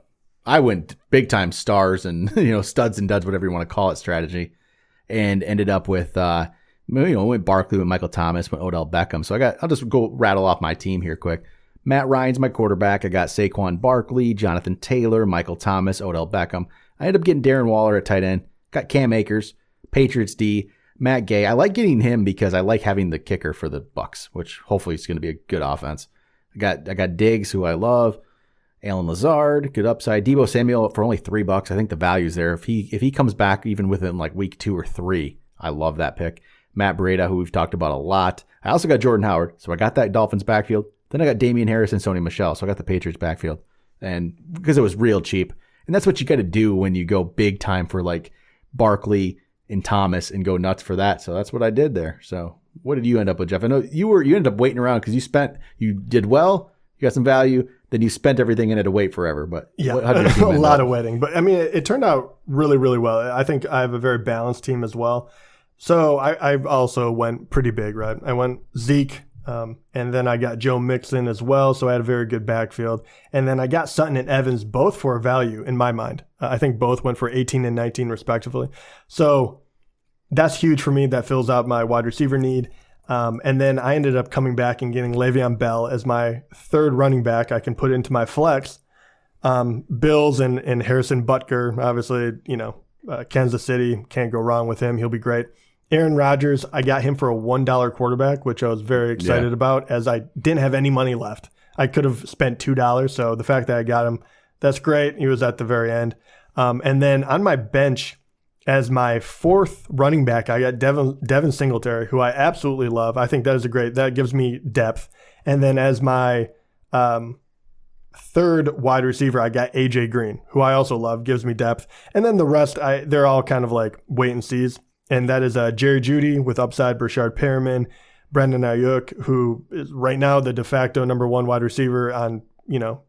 I went big time stars and studs and duds, whatever you want to call it, strategy, and ended up with went Barkley, went Michael Thomas, went Odell Beckham. So I'll just go rattle off my team here quick. Matt Ryan's my quarterback. I got Saquon Barkley, Jonathan Taylor, Michael Thomas, Odell Beckham. I ended up getting Darren Waller at tight end. Got Cam Akers, Patriots D, Matt Gay. I like getting him because I like having the kicker for the Bucks, which hopefully is going to be a good offense. I got Diggs, who I love. Alan Lazard, good upside. Deebo Samuel for only $3. I think the value's there. If he comes back even within like week 2 or 3, I love that pick. Matt Breida, who we've talked about a lot. I also got Jordan Howard, so I got that Dolphins backfield. Then I got Damian Harris and Sony Michel, so I got the Patriots backfield. And because it was real cheap. And that's what you got to do when you go big time for like Barkley and Thomas and go nuts for that. So that's what I did there. So what did you end up with, Jeff? I know you ended up waiting around because you did well, you got some value, then you spent everything and had to wait forever. But yeah, a lot of waiting. But I mean, it turned out really, really well. I think I have a very balanced team as well. So I also went pretty big, right? I went Zeke, and then I got Joe Mixon as well, so I had a very good backfield. And then I got Sutton and Evans both for value in my mind. I think both went for 18 and 19 respectively. So that's huge for me. That fills out my wide receiver need. And then I ended up coming back and getting Le'Veon Bell as my third running back I can put into my flex. Bills and Harrison Butker, obviously, Kansas City, can't go wrong with him. He'll be great. Aaron Rodgers, I got him for a $1 quarterback, which I was very excited about as I didn't have any money left. I could have spent $2. So the fact that I got him, that's great. He was at the very end. And then on my bench as my fourth running back, I got Devin Singletary, who I absolutely love. I think that gives me depth. And then as my third wide receiver, I got AJ Green, who I also love, gives me depth. And then the rest, they're all kind of like wait and sees. And that is Jerry Jeudy with upside, Brashard Perriman, Brandon Ayuk, who is right now the de facto number 1 wide receiver on,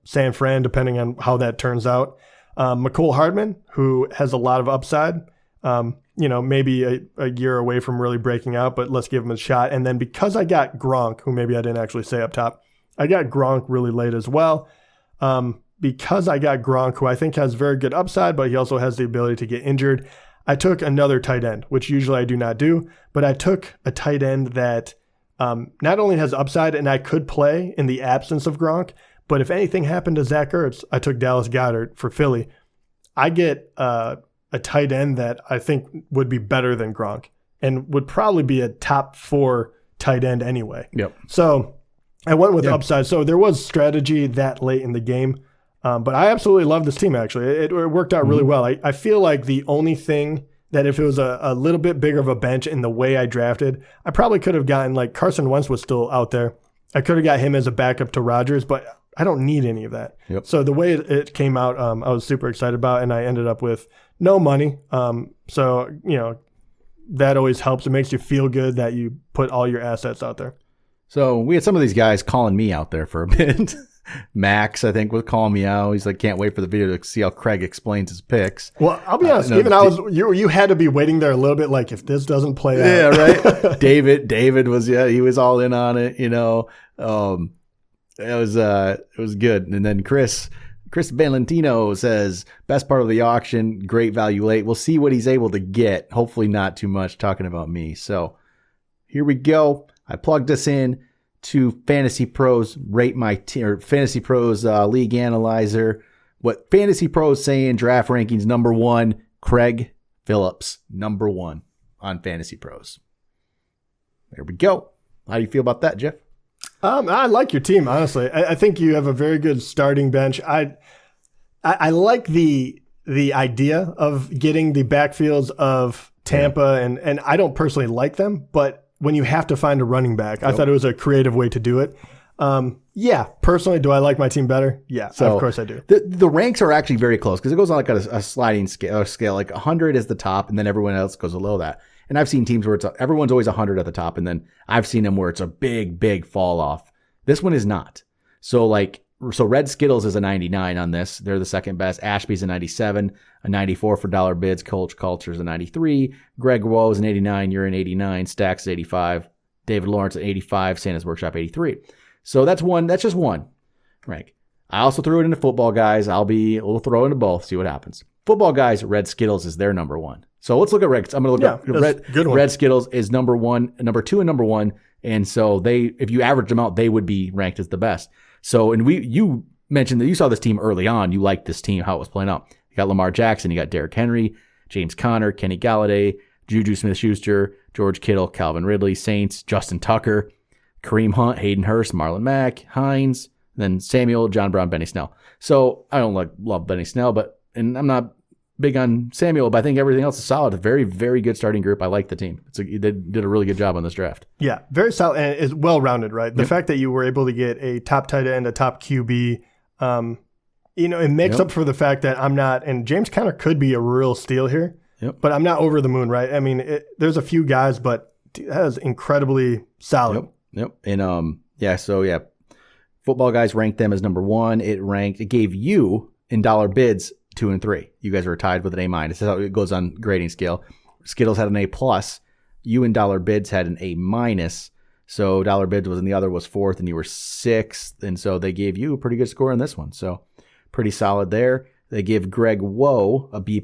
San Fran, depending on how that turns out. McCole Hardman, who has a lot of upside, maybe a year away from really breaking out, but let's give him a shot. And then because I got Gronk, who maybe I didn't actually say up top, I got Gronk really late as well. Because I got Gronk, who I think has very good upside, but he also has the ability to get injured, I took another tight end, which usually I do not do, but I took a tight end that not only has upside and I could play in the absence of Gronk, but if anything happened to Zach Ertz, I took Dallas Goedert for Philly. I get a tight end that I think would be better than Gronk and would probably be a top 4 tight end anyway. Yep. So I went with upside. So there was strategy that late in the game. But I absolutely love this team, actually. It worked out really well. I feel like the only thing that if it was a little bit bigger of a bench in the way I drafted, I probably could have gotten, like, Carson Wentz was still out there. I could have got him as a backup to Rodgers, but I don't need any of that. Yep. So the way it came out, I was super excited about, and I ended up with no money. So, that always helps. It makes you feel good that you put all your assets out there. So we had some of these guys calling me out there for a bit. Max, I think, was calling me out. He's like, can't wait for the video to see how Craig explains his picks. Well, I'll be honest. You had to be waiting there a little bit. Like, if this doesn't play out, yeah, right. David was he was all in on it. It was good. And then Chris Valentino says, best part of the auction, great value late. We'll see what he's able to get. Hopefully not too much, talking about me. So here we go. I plugged us in to Fantasy Pros rate my team, or Fantasy Pros League Analyzer. What Fantasy Pros saying, draft rankings, number 1, Craig Phillips, number 1 on Fantasy Pros. There we go. How do you feel about that, Jeff? I like your team, honestly. I think you have a very good starting bench. I like the idea of getting the backfields of Tampa, and I don't personally like them, but when you have to find a running back, I thought it was a creative way to do it. Personally, do I like my team better? Yeah, so of course I do. The ranks are actually very close because it goes on like a sliding scale. Like 100 is the top, and then everyone else goes below that. And I've seen teams where everyone's always 100 at the top, and then I've seen them where it's a big fall off. This one is not. So Red Skittles is a 99 on this. They're the second best. Ashby's a 97, a 94 for dollar bids. Coach Culture's a 93. Greg Woe is an 89. You're an 89. Stacks is 85. David Lawrence at 85. Santa's Workshop 83. So that's just one rank. I also threw it into football guys. We'll throw it into both. See what happens. Football guys, Red Skittles is their number 1. So let's look at Red. I'm going to look at Red Skittles is number 1, number 2, and number 1. And so if you average them out, they would be ranked as the best. So, and you mentioned that you saw this team early on. You liked this team, how it was playing out. You got Lamar Jackson, you got Derrick Henry, James Conner, Kenny Galladay, Juju Smith-Schuster, George Kittle, Calvin Ridley, Saints, Justin Tucker, Kareem Hunt, Hayden Hurst, Marlon Mack, Hines, then Samuel, John Brown, Benny Snell. So I don't love Benny Snell, and I'm not big on Samuel, but I think everything else is solid. A very, very good starting group. I like the team. They did a really good job on this draft. Yeah, very solid and is well-rounded, right? The fact that you were able to get a top tight end, a top QB, it makes up for the fact that I'm not, and James Conner could be a real steal here, but I'm not over the moon, right? I mean, there's a few guys, but that is incredibly solid. Yep. And football guys ranked them as number 1. It gave you in dollar bids 2 and 3. You guys were tied with an A-. This is how it goes on grading scale. Skittles had an A+. You and dollar bids had an A-. So dollar bids was, and the other was 4th, and you were 6th. And so they gave you a pretty good score on this one. So pretty solid there. They give Greg Woe a B+.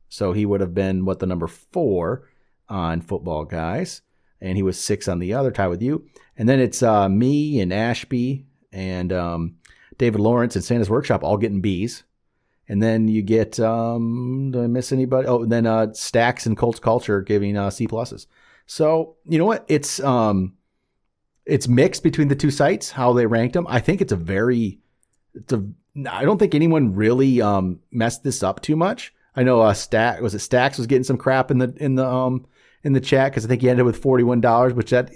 So he would have been the number 4 on football guys. And he was 6 on the other, tied with you. And then it's me and Ashby and David Lawrence and Santa's Workshop all getting Bs. And then you get, did I miss anybody? Oh, and then Stacks and Colts Culture giving C+. So, you know what? It's mixed between the two sites, how they ranked them. I think I don't think anyone really messed this up too much. I know Stacks was getting some crap in the chat because I think he ended with $41, which that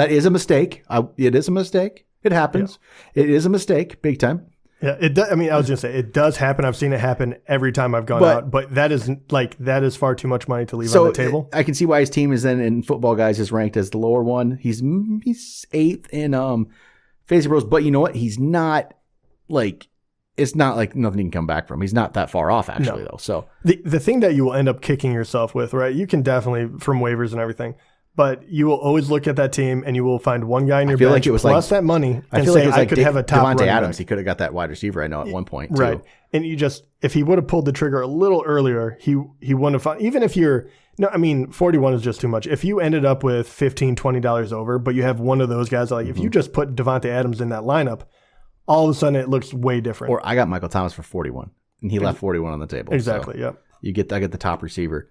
is a mistake. It is a mistake. It happens. Yeah. It is a mistake, big time. Yeah, it does. I mean, I was going to say it does happen. I've seen it happen every time I've gone out, but that is far too much money to leave on the table. I can see why his team is then in football guys is ranked as the lower one. He's 8th in Fantasy Pros, but you know what? He's not it's not like nothing you can come back from. He's not that far off actually though. So the thing that you will end up kicking yourself with, right? You can definitely from waivers and everything. But you will always look at that team and you will find one guy in your bench plus that money and say, I could have a top Devontae Adams. He could have got that wide receiver, I know, at one point, too. Right. And if he would have pulled the trigger a little earlier, he wouldn't have found, even if 41 is just too much. If you ended up with $15, $20 over, but you have one of those guys, if you just put Devontae Adams in that lineup, all of a sudden it looks way different. Or I got Michael Thomas for 41, and he left 41 on the table. Exactly, so I get the top receiver.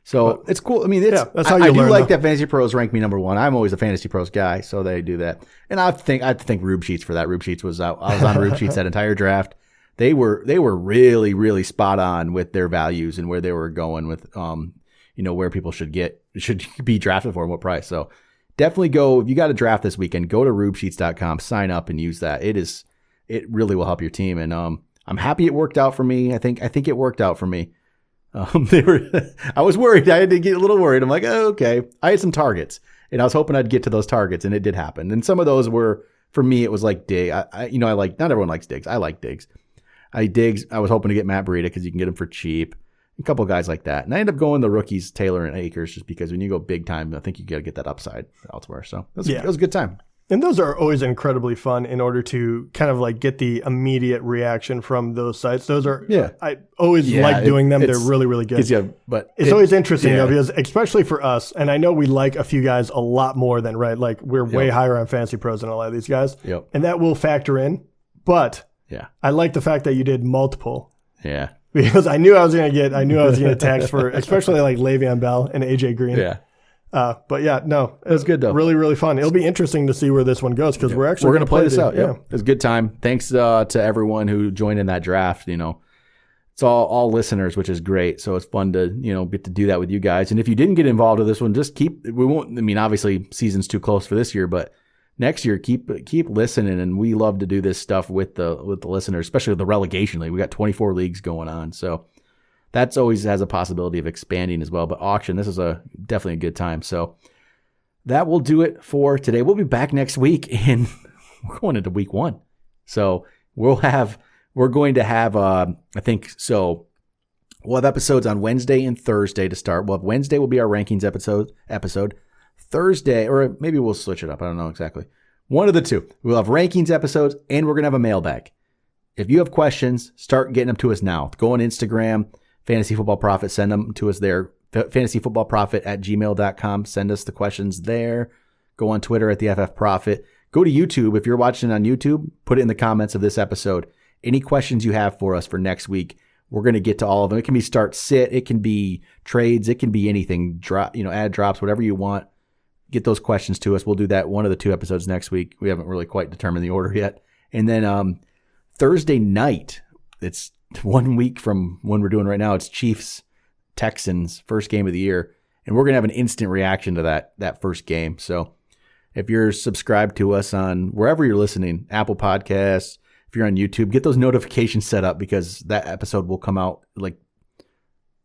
So it's cool. I mean, that's how I do like that Fantasy Pros rank me number 1. I'm always a Fantasy Pros guy, so they do that. And I have to thank Rube Sheets for that. Rube Sheets was out. I was on Rube Sheets that entire draft. They were really, really spot on with their values and where they were going with, where people should be drafted for and what price. So definitely go, if you got a draft this weekend, go to rubesheets.com, sign up and use that. It really will help your team. And I'm happy it worked out for me. I think it worked out for me. I was worried. I had to get a little worried. I'm like, oh, okay. I had some targets. And I was hoping I'd get to those targets, and it did happen. And some of those were, for me, it was like Diggs. I like, not everyone likes Diggs. I like Diggs. I was hoping to get Matt Breida because you can get him for cheap. A couple of guys like that. And I ended up going the rookies, Taylor and Akers, just because when you go big time, I think you got to get that upside elsewhere. So it was a good time. And those are always incredibly fun in order to kind of like get the immediate reaction from those sites. Those are, I always like doing them. They're really, really good. But it's always interesting though, because especially for us, and I know we like a few guys a lot more than, right? Like we're way higher on Fantasy Pros than a lot of these guys. Yep. And that will factor in. But I like the fact that you did multiple. Yeah. Because I knew I was going to get taxed for, especially like Le'Veon Bell and AJ Green. Yeah. But yeah, no, it was good though. Really, really fun. It'll be interesting to see where this one goes because we're going to play this out. Yeah, it was a good time. Thanks to everyone who joined in that draft. It's all listeners, which is great. So it's fun to get to do that with you guys. And if you didn't get involved with this one, just we won't. I mean, obviously, season's too close for this year, but next year, keep listening. And we love to do this stuff with the listeners, especially the relegation league. We got 24 leagues going on, so. That's always has a possibility of expanding as well. But auction, this is definitely a good time. So that will do it for today. We'll be back next week, and we're going into week 1. So we're going to have, I think, so we'll have episodes on Wednesday and Thursday to start. Wednesday will be our rankings episode. Thursday, or maybe we'll switch it up. I don't know exactly. One of the two. We'll have rankings episodes, and we're going to have a mailbag. If you have questions, start getting them to us now. Go on Instagram. Fantasy Football Profit, send them to us there. fantasyfootballprofit@gmail.com. Send us the questions there. Go on Twitter at the FF Profit. Go to YouTube. If you're watching on YouTube, put it in the comments of this episode. Any questions you have for us for next week, we're going to get to all of them. It can be start sit. It can be trades. It can be anything. Drop, add drops, whatever you want. Get those questions to us. We'll do that one of the 2 episodes next week. We haven't really quite determined the order yet. And then Thursday night, it's 1 week from when we're doing right now. It's Chiefs Texans, first game of the year, and we're gonna have an instant reaction to that first game. So if you're subscribed to us on wherever you're listening, Apple Podcasts, if you're on YouTube, get those notifications set up because that episode will come out like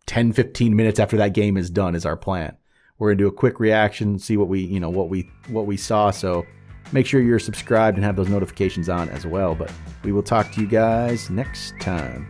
10-15 minutes after that game is done. Is our plan. We're gonna do a quick reaction, see what we saw. So make sure you're subscribed and have those notifications on as well. But we will talk to you guys next time.